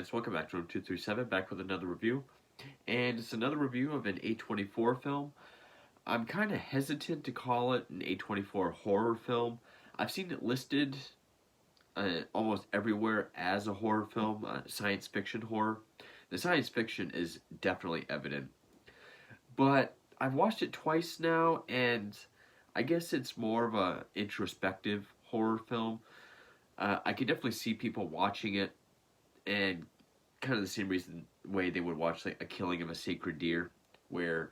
fans, welcome back to Room 237, back with another review. And it's another review of an A24 film. I'm kind of hesitant to call it an A24 horror film. I've seen it listed almost everywhere as a horror film, science fiction horror. The science fiction is definitely evident. But I've watched it twice now, and I guess it's more of a introspective horror film. I could definitely see people watching it and kind of the same reason way they would watch like a killing of a sacred deer, where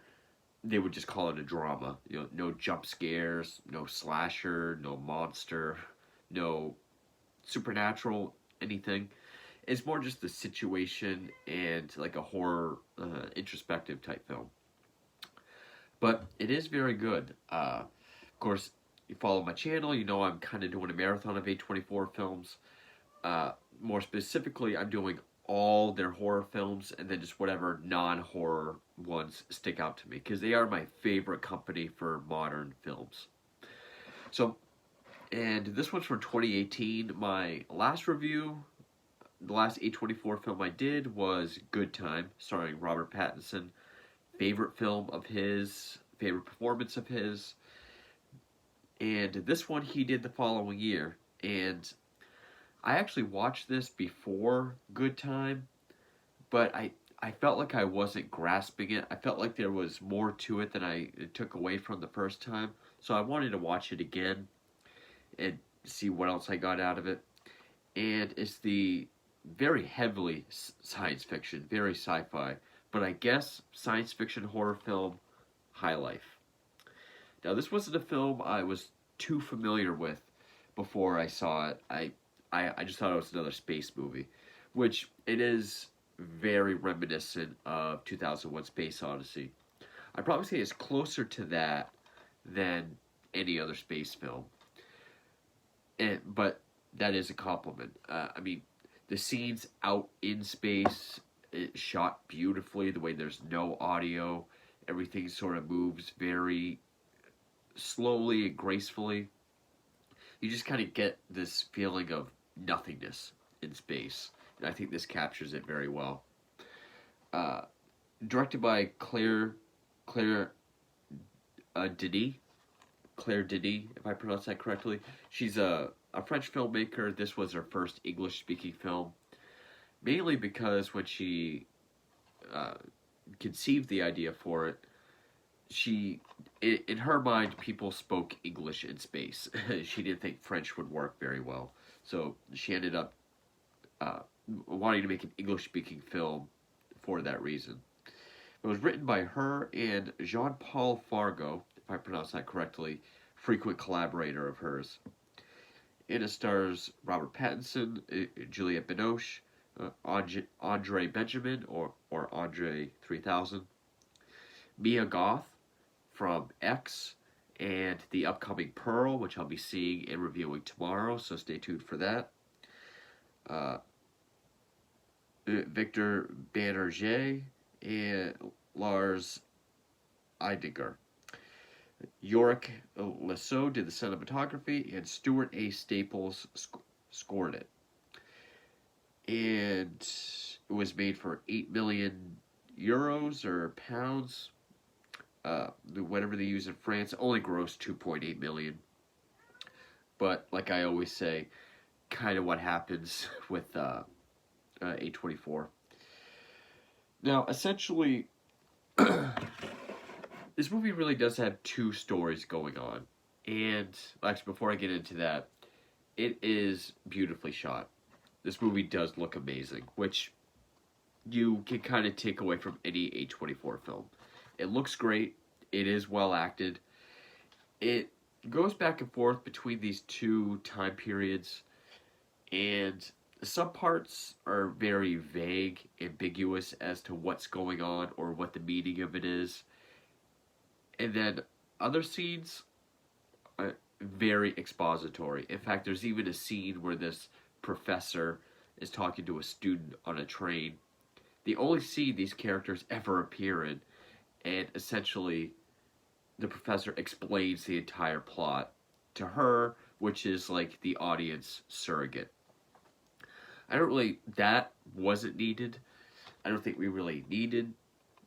they would just call it a drama. No jump scares, no slasher, no monster, no supernatural anything. It's more just the situation and like a horror introspective type film. But it is very good. Of course, you follow my channel, you know I'm kind of doing a marathon of A24 films. More specifically, I'm doing all their horror films and then just whatever non-horror ones stick out to me because they are my favorite company for modern films. So, and this one's from 2018. My last review, the last A24 film I did was Good Time, starring Robert Pattinson. Favorite film of his, favorite performance of his. And this one he did the following year. And I actually watched this before Good Time, but I felt like I wasn't grasping it. I felt like there was more to it than I took away from the first time. So I wanted to watch it again and see what else I got out of it. And it's the very heavily science fiction, very sci-fi, but I guess science fiction horror film, High Life. Now this wasn't a film I was too familiar with before I saw it. I just thought it was another space movie, which it is very reminiscent of 2001 Space Odyssey. I'd probably say it's closer to that than any other space film. But that is a compliment. I mean, the scenes out in space, it's shot beautifully, the way there's no audio, everything sort of moves very slowly and gracefully. You just kind of get this feeling of nothingness in space, and I think this captures it very well. Directed by Claire Denis, Claire Denis, if I pronounce that correctly. She's a French filmmaker. This was her first English-speaking film, mainly because when she conceived the idea for it, in her mind, people spoke English in space. She didn't think French would work very well, so she ended up wanting to make an English-speaking film for that reason. It was written by her and Jean-Paul Fargo, if I pronounce that correctly, frequent collaborator of hers. And it stars Robert Pattinson, Juliette Binoche, Andre Benjamin, or Andre 3000, Mia Goth from X, and the upcoming Pearl, which I'll be seeing and reviewing tomorrow, so stay tuned for that. Victor Banerjee and Lars Eidinger. Yorick Lasso did the cinematography, and Stuart A. Staples scored it. And it was made for 8 million euros or pounds, whatever they use in France. It only grossed 2.8 million. But like I always say, kind of what happens with A24. Now, essentially, this movie really does have two stories going on. And actually, before I get into that, it is beautifully shot. This movie does look amazing, which you can kind of take away from any A24 film. It looks great. It is well acted. It goes back and forth between these two time periods, and some parts are very vague, ambiguous as to what's going on or what the meaning of it is. And then other scenes are very expository. In fact, there's even a scene where this professor is talking to a student on a train. The only scene these characters ever appear in, and essentially the professor explains the entire plot to her, which is like the audience surrogate. I don't really, that wasn't needed. I don't think we really needed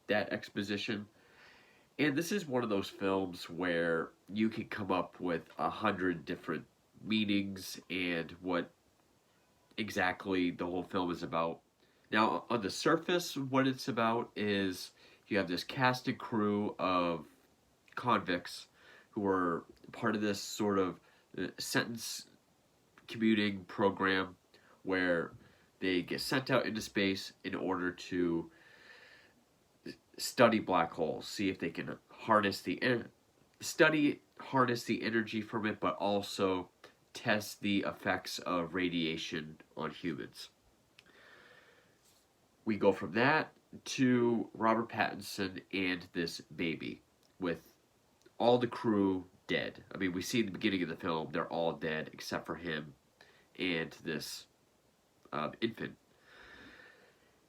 that exposition. And this is one of those films where you can come up with 100 different meanings and what exactly the whole film is about. Now, on the surface, what it's about is you have this cast and crew of convicts who are part of this sort of sentence commuting program where they get sent out into space in order to study black holes, see if they can harness the energy from it, but also test the effects of radiation on humans. We go from that to Robert Pattinson and this baby, with all the crew dead. I mean, we see in the beginning of the film they're all dead except for him and this infant.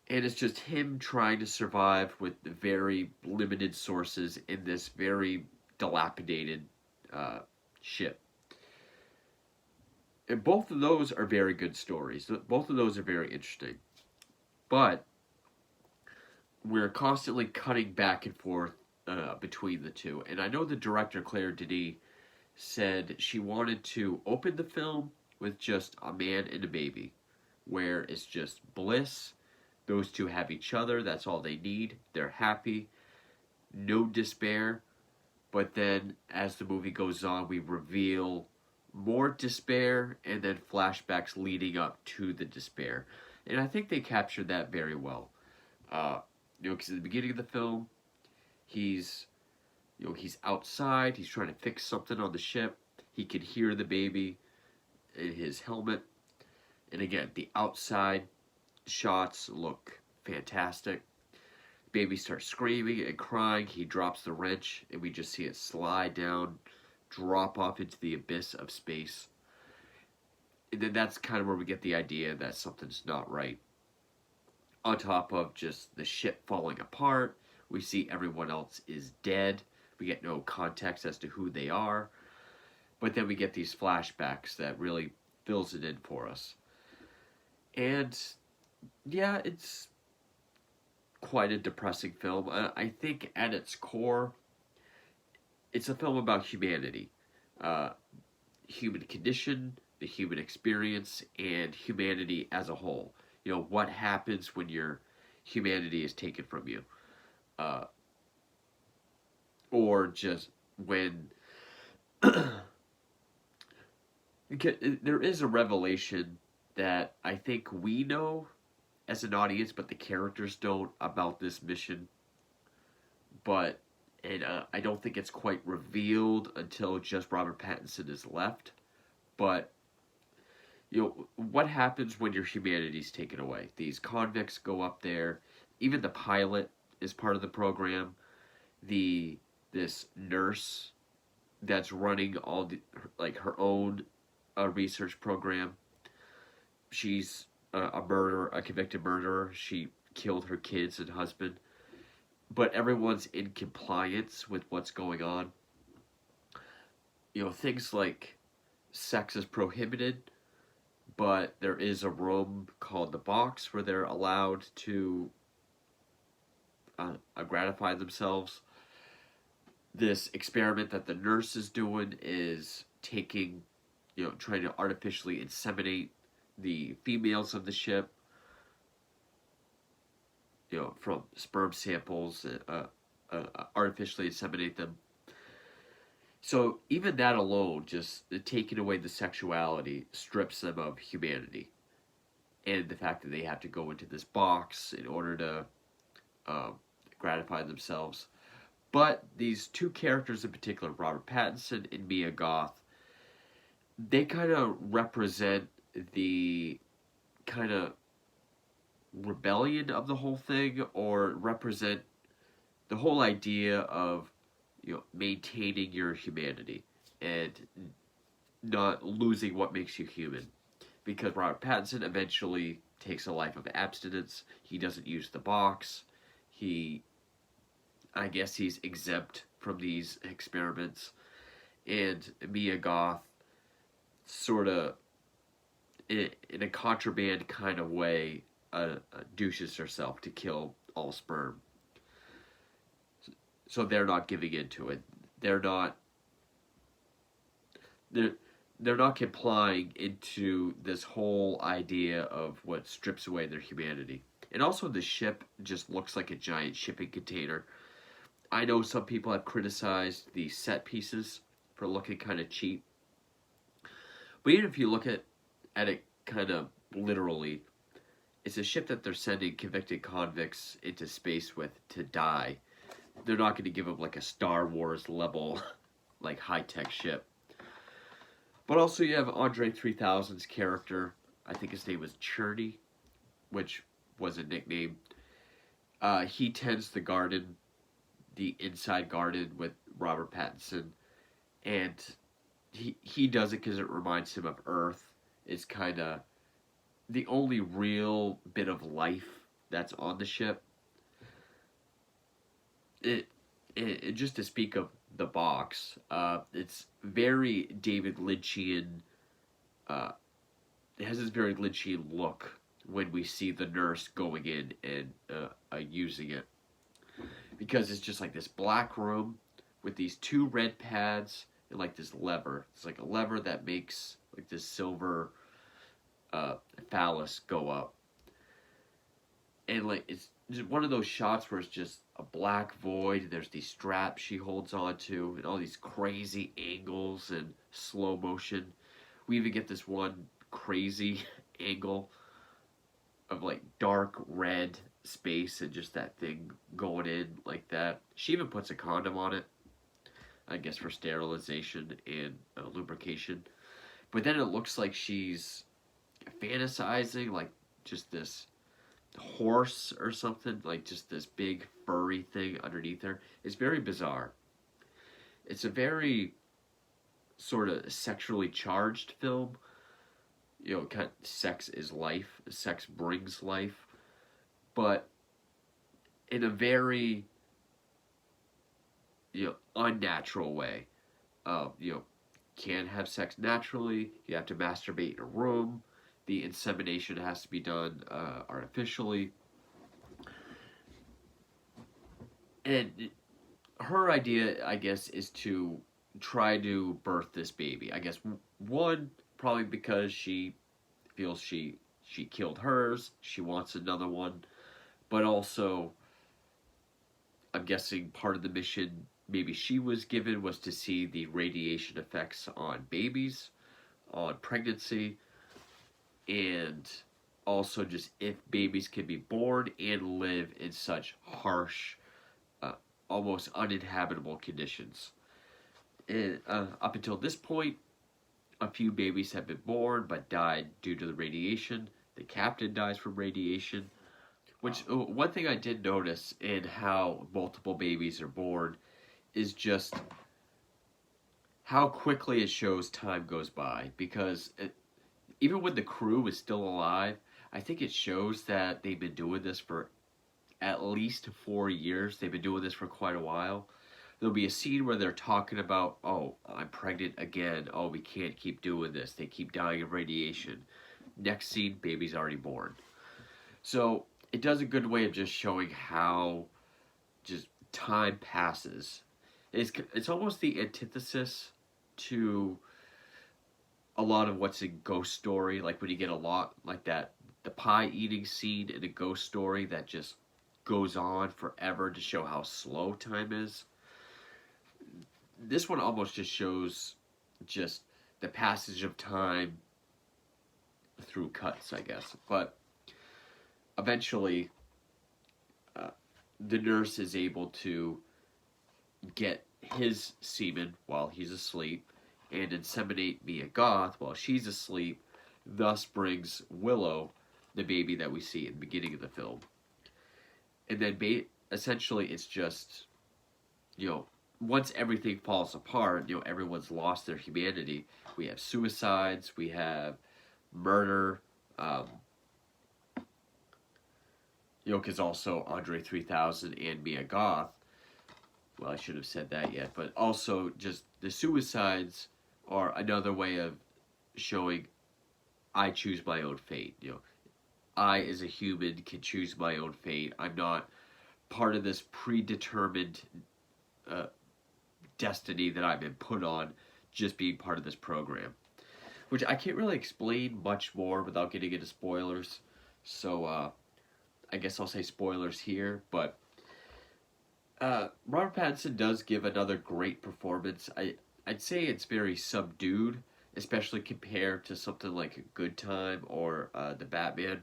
And it's just him trying to survive with the very limited sources in this very dilapidated ship. And both of those are very good stories. Both of those are very interesting. But we're constantly cutting back and forth between the two. And I know the director, Claire Denis, said she wanted to open the film with just a man and a baby, where it's just bliss. Those two have each other. That's all they need. They're happy. No despair. But then, as the movie goes on, we reveal more despair and then flashbacks leading up to the despair. And I think they captured that very well. Because at the beginning of the film, he's outside. He's trying to fix something on the ship. He can hear the baby in his helmet. And again, the outside shots look fantastic. Baby starts screaming and crying. He drops the wrench, and we just see it slide down, drop off into the abyss of space. And then that's kind of where we get the idea that something's not right. On top of just the ship falling apart, we see everyone else is dead. We get no context as to who they are. But then we get these flashbacks that really fills it in for us. And yeah, it's quite a depressing film. I think at its core, it's a film about humanity, human condition, the human experience, and humanity as a whole. What happens when your humanity is taken from you, or just when there is a revelation that I think we know as an audience, but the characters don't, about this mission. But I don't think it's quite revealed until just Robert Pattinson is left. But what happens when your humanity is taken away? These convicts go up there. Even the pilot is part of the program. This nurse that's running all her own research program. She's a convicted murderer. She killed her kids and husband. But everyone's in compliance with what's going on. Things like sex is prohibited, but there is a room called the box where they're allowed to gratify themselves. This experiment that the nurse is doing is trying to artificially inseminate the females of the ship, from sperm samples, artificially inseminate them. So even that alone, just taking away the sexuality, strips them of humanity. And the fact that they have to go into this box in order to gratify themselves. But these two characters in particular, Robert Pattinson and Mia Goth, they kind of represent the kind of rebellion of the whole thing, or represent the whole idea of maintaining your humanity and not losing what makes you human. Because Robert Pattinson eventually takes a life of abstinence. He doesn't use the box. I guess he's exempt from these experiments. And Mia Goth sort of in a contraband kind of way, douches herself to kill all sperm. So they're not giving into it. They're not. They're they're not complying into this whole idea of what strips away their humanity. And also, the ship just looks like a giant shipping container. I know some people have criticized the set pieces for looking kind of cheap, but even if you look at it kind of literally, it's a ship that they're sending convicted convicts into space with to die. They're not going to give them like a Star Wars level, like high tech ship. But also, you have Andre 3000's character. I think his name was Cherney, which was a nickname. He tends the garden, the inside garden with Robert Pattinson, and he does it because it reminds him of Earth. It's kind of the only real bit of life that's on the ship. It just to speak of the box, it's very David Lynchian. Uh, it has this very Lynchian look when we see the nurse going in and using it, because it's just like this black room with these two red pads and like this lever. It's like a lever that makes like this silver phallus go up, and like it's just one of those shots where it's just a black void. And there's these straps she holds onto, and all these crazy angles and slow motion. We even get this one crazy angle of like dark red space and just that thing going in like that. She even puts a condom on it, I guess for sterilization and lubrication. But then it looks like she's fantasizing like just this horse or something, like just this big furry thing underneath her. It's very bizarre. It's a very sort of sexually charged film. You know, kind of, sex is life. Sex brings life, but in a very unnatural way. Can't have sex naturally. You have to masturbate in a room. The insemination has to be done artificially. And her idea, I guess, is to try to birth this baby. I guess one, probably because she feels she killed hers. She wants another one. But also, I'm guessing part of the mission maybe she was given was to see the radiation effects on babies, on pregnancy, and also just if babies can be born and live in such harsh, almost uninhabitable conditions. And up until this point, a few babies have been born but died due to the radiation. The captain dies from radiation. Which, one thing I did notice in how multiple babies are born is just how quickly it shows time goes by. Because even when the crew is still alive, I think it shows that they've been doing this for at least 4 years. They've been doing this for quite a while. There'll be a scene where they're talking about, oh, I'm pregnant again. Oh, we can't keep doing this. They keep dying of radiation. Next scene, baby's already born. So it does a good way of just showing how just time passes. It's almost the antithesis to a lot of what's in Ghost Story. Like when you get a lot like that, the pie eating scene in a Ghost Story that just goes on forever to show how slow time is. This one almost just shows just the passage of time through cuts, I guess. But eventually, the nurse is able to get his semen while he's asleep and inseminate Mia Goth while she's asleep, thus brings Willow, the baby that we see in the beginning of the film. And then essentially it's just, once everything falls apart, everyone's lost their humanity. We have suicides, we have murder, because also Andre 3000 and Mia Goth, well, I should have said that yet, but also just the suicides are another way of showing I choose my own fate. I as a human can choose my own fate. I'm not part of this predetermined uh, destiny that I've been put on just being part of this program. Which I can't really explain much more without getting into spoilers. So I guess I'll say spoilers here. But Robert Pattinson does give another great performance. I'd say it's very subdued, especially compared to something like A Good Time or The Batman.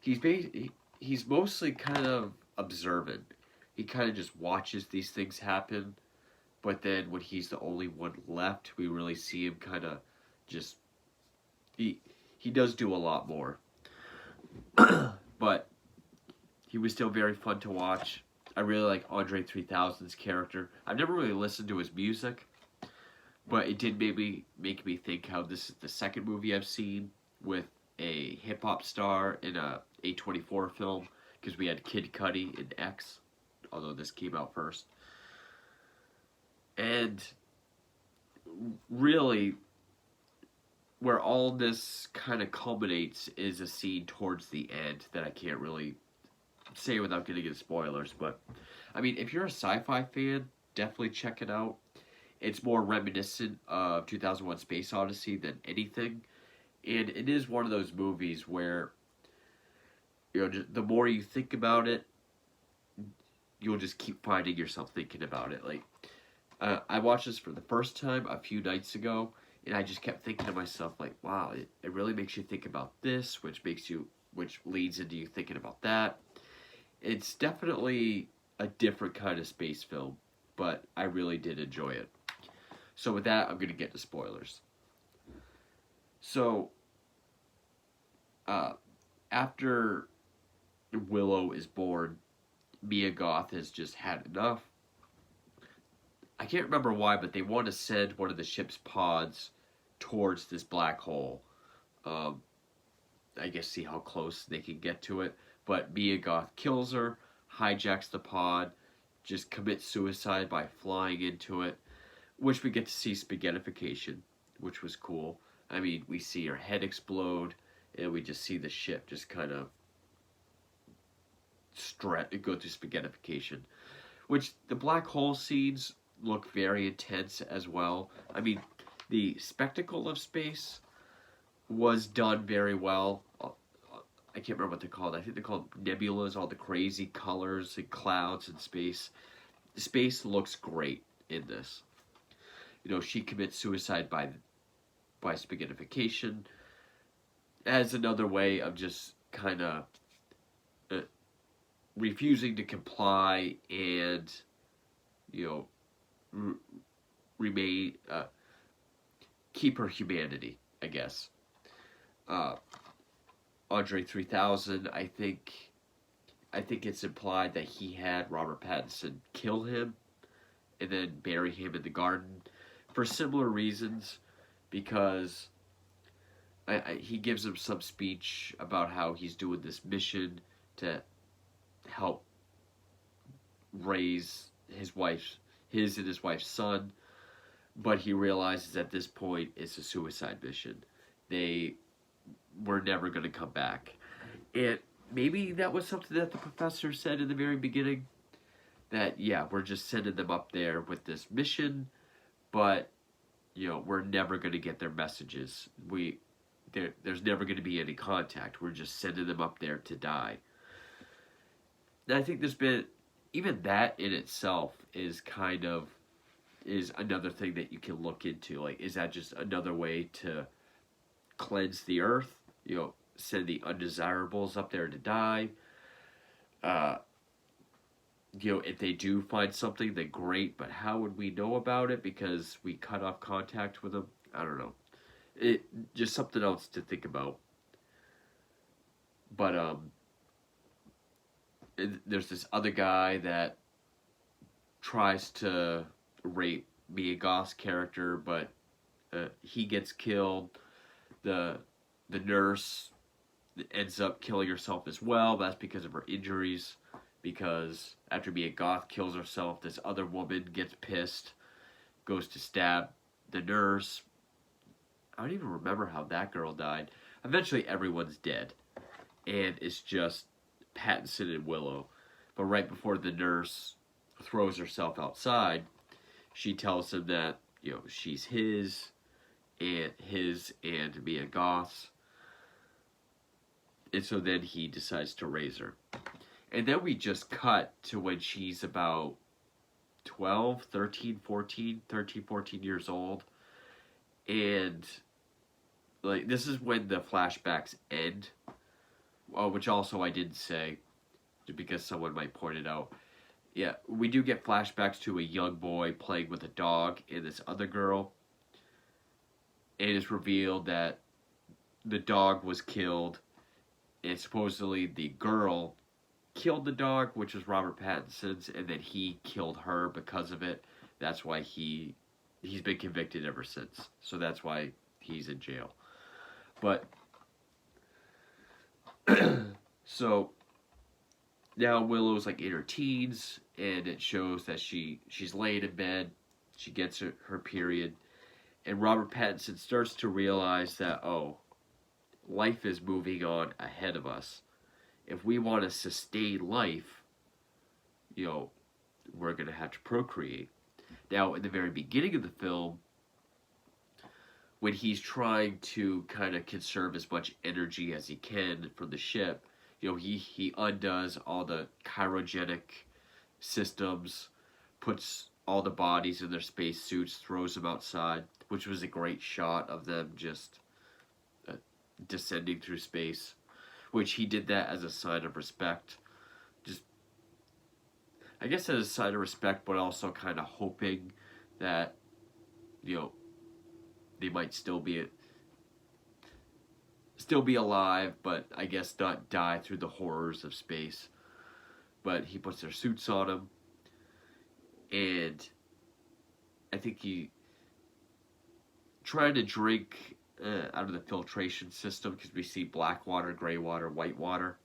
He's mostly kind of observant. He kind of just watches these things happen, but then when he's the only one left, we really see him kind of just he he does do a lot more. But he was still very fun to watch. I really like Andre 3000's character. I've never really listened to his music, but it did make me think how this is the second movie I've seen with a hip hop star in a A24 film, because we had Kid Cudi in X, although this came out first. And really, where all this kind of culminates is a scene towards the end that I can't really say without getting into spoilers. But I mean, if you're a sci-fi fan, definitely check it out. It's more reminiscent of 2001: Space Odyssey than anything, and it is one of those movies where just, the more you think about it, you'll just keep finding yourself thinking about it. Like I watched this for the first time a few nights ago, and I just kept thinking to myself, like, wow, it really makes you think about this, which leads into you thinking about that. It's definitely a different kind of space film, but I really did enjoy it. So with that, I'm going to get to spoilers. So, after Willow is born, Mia Goth has just had enough. I can't remember why, but they want to send one of the ship's pods towards this black hole. I guess see how close they can get to it. But Mia Goth kills her, hijacks the pod, just commits suicide by flying into it, which we get to see spaghettification, which was cool. I mean, we see her head explode, and we just see the ship just kind of go through spaghettification. Which the black hole scenes look very intense as well. I mean, the spectacle of space was done very well. I can't remember what they're called. I think they're called nebulas, all the crazy colors and clouds in space. Space looks great in this. She commits suicide by spaghettification as another way of just kind of refusing to comply and, remain, keep her humanity, I guess. Andre 3000, I think it's implied that he had Robert Pattinson kill him and then bury him in the garden for similar reasons, because he gives him some speech about how he's doing this mission to help raise his and his wife's son, but he realizes at this point it's a suicide mission. They were never going to come back. And maybe that was something that the professor said in the very beginning, that, yeah, we're just sending them up there with this mission, but, we're never going to get their messages. There's never going to be any contact. We're just sending them up there to die. And I think even that in itself is another thing that you can look into. Like, is that just another way to cleanse the earth? Send the undesirables up there to die. If they do find something, then great, but how would we know about it because we cut off contact with them? I don't know. It just something else to think about. But there's this other guy that tries to rape Mia Goth's character, but he gets killed. The nurse ends up killing herself as well. That's because of her injuries. Because after Mia Goth kills herself, this other woman gets pissed, goes to stab the nurse. I don't even remember how that girl died. Eventually, everyone's dead, and it's just Pattinson and Willow. But right before the nurse throws herself outside, she tells him that she's his and Mia Goth's, and so then he decides to raise her. And then we just cut to when she's about 12, 13, 14, 13, 14 years old. And like this is when the flashbacks end. Which also I didn't say, because someone might point it out. Yeah, we do get flashbacks to a young boy playing with a dog and this other girl. And it's revealed that the dog was killed, and supposedly the girl killed the dog, which was Robert Pattinson's, and then he killed her because of it. That's why he's been convicted ever since. So that's why he's in jail. But so now Willow's like in her teens, and it shows that she's laying in bed, she gets her period, and Robert Pattinson starts to realize that life is moving on ahead of us. If we want to sustain life, we're going to have to procreate. Now, in the very beginning of the film, when he's trying to kind of conserve as much energy as he can from the ship, he undoes all the cryogenic systems, puts all the bodies in their space suits, throws them outside, which was a great shot of them just descending through space, which he did that as a sign of respect. Just, I guess as a sign of respect, but also kind of hoping that, they might still be alive, but I guess not die through the horrors of space. But he puts their suits on them, and I think he tried to drink out of the filtration system, because we see black water, gray water, white water.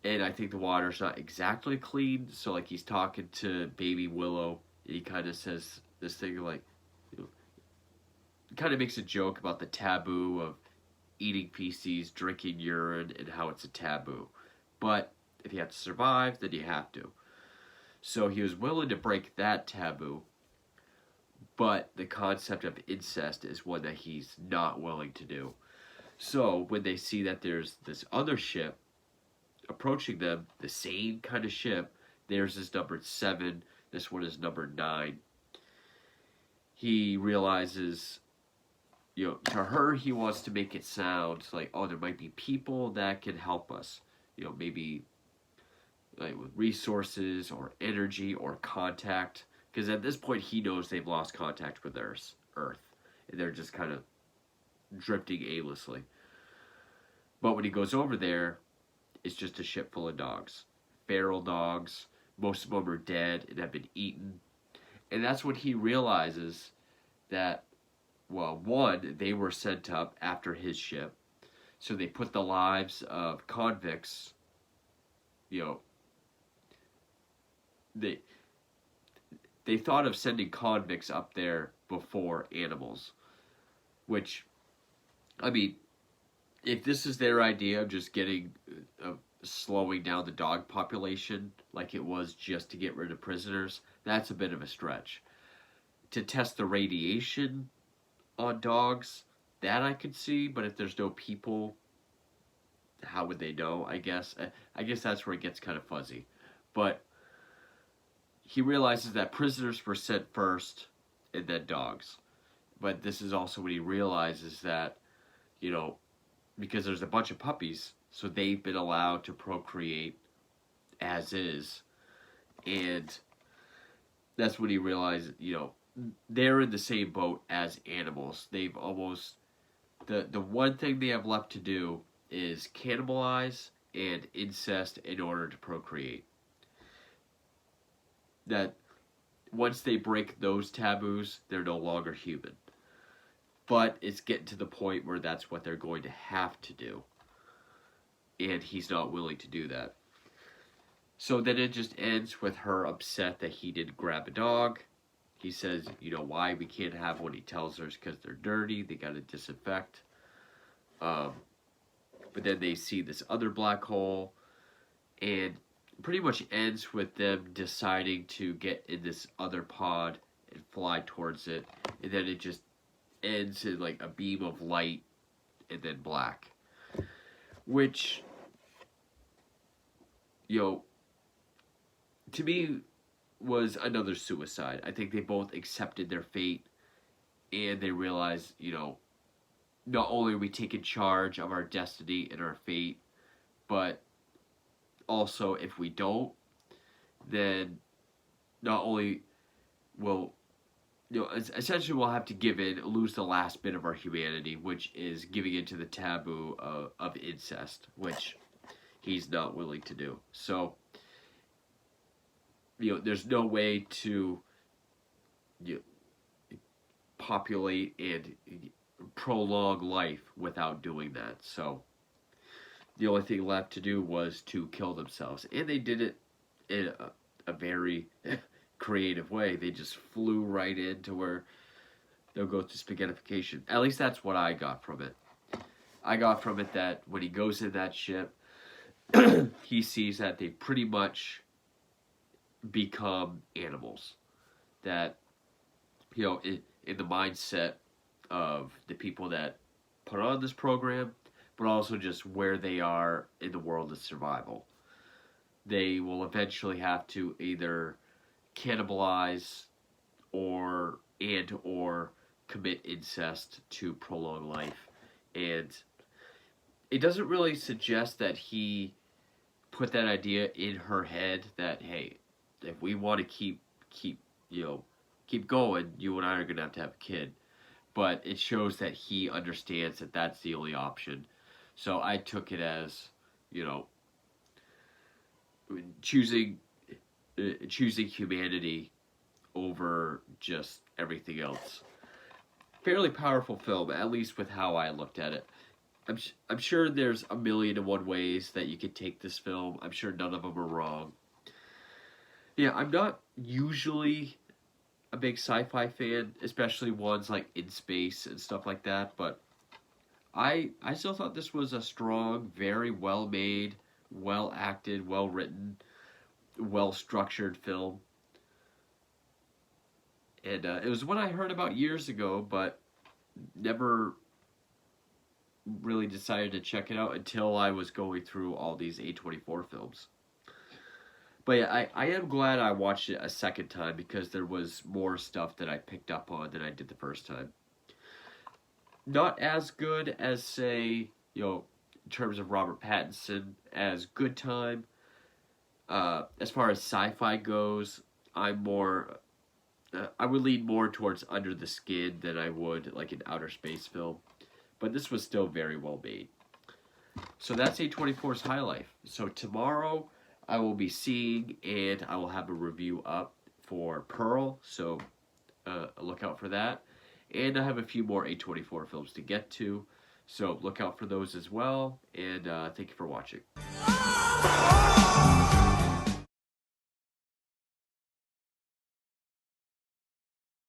And I think the water's not exactly clean, so like he's talking to baby Willow, and he kind of says this thing like, kind of makes a joke about the taboo of eating feces, drinking urine, and how it's a taboo. But if you have to survive, then you have to. So he was willing to break that taboo, but the concept of incest is one that he's not willing to do. So when they see that there's this other ship approaching them, the same kind of ship, theirs is numbered 7, this one is numbered 9, he realizes, to her, he wants to make it sound like, there might be people that can help us. Maybe like with resources or energy or contact. Because at this point, he knows they've lost contact with Earth. And they're just kind of drifting aimlessly. But when he goes over there, it's just a ship full of dogs. Feral dogs. Most of them are dead and have been eaten. And that's when he realizes that, one, they were sent up after his ship. So they put the lives of convicts, they thought of sending convicts up there before animals. Which, I mean, if this is their idea of just slowing down the dog population like it was just to get rid of prisoners, that's a bit of a stretch. To test the radiation on dogs, that I could see, but if there's no people, how would they know? I guess that's where it gets kind of fuzzy. But he realizes that prisoners were sent first and then dogs. But this is also when he realizes that, because there's a bunch of puppies, so they've been allowed to procreate as is. And that's when he realized, they're in the same boat as animals. They've almost, the one thing they have left to do is cannibalize and incest in order to procreate. That once they break those taboos, they're no longer human. But it's getting to the point where that's what they're going to have to do. And he's not willing to do that. So then it just ends with her upset that he didn't grab a dog. he says, why we can't have what he tells her is because they're dirty. They got to disinfect. But then they see this other black hole, and pretty much ends with them deciding to get in this other pod and fly towards it, and then it just ends in like a beam of light and then black, which, to me was another suicide. I think they both accepted their fate, and they realized, not only are we taking charge of our destiny and our fate, but also if we don't, then not only will, essentially we'll have to give in, lose the last bit of our humanity, which is giving into the taboo of incest, which he's not willing to do. So, there's no way to populate and prolong life without doing that. So the only thing left to do was to kill themselves, and they did it in a very creative way. They just flew right into where they'll go to spaghettification. At least that's what I got from it. I got from it that when he goes in that ship, he sees that they pretty much become animals. That, in the mindset of the people that put on this program, but also just where they are in the world of survival. They will eventually have to either cannibalize or commit incest to prolong life. And it doesn't really suggest that he put that idea in her head that, hey, if we want to keep going, you and I are going to have a kid. But it shows that he understands that that's the only option. So I took it as, choosing humanity over just everything else. Fairly powerful film, at least with how I looked at it. I'm sure there's 1,000,001 ways that you could take this film. I'm sure none of them are wrong. Yeah, I'm not usually a big sci-fi fan, especially ones like in space and stuff like that, but I still thought this was a strong, very well made, well acted, well written, well structured film. And it was one I heard about years ago, but never really decided to check it out until I was going through all these A24 films. But yeah, I am glad I watched it a second time because there was more stuff that I picked up on than I did the first time. Not as good as, say, in terms of Robert Pattinson, as Good Time. As far as sci-fi goes, I would lean more towards Under the Skin than I would like an outer space film. But this was still very well made. So that's A24's High Life. So tomorrow I will be seeing, and I will have a review up for Pearl, so look out for that. And I have a few more A24 films to get to, so look out for those as well, and thank you for watching.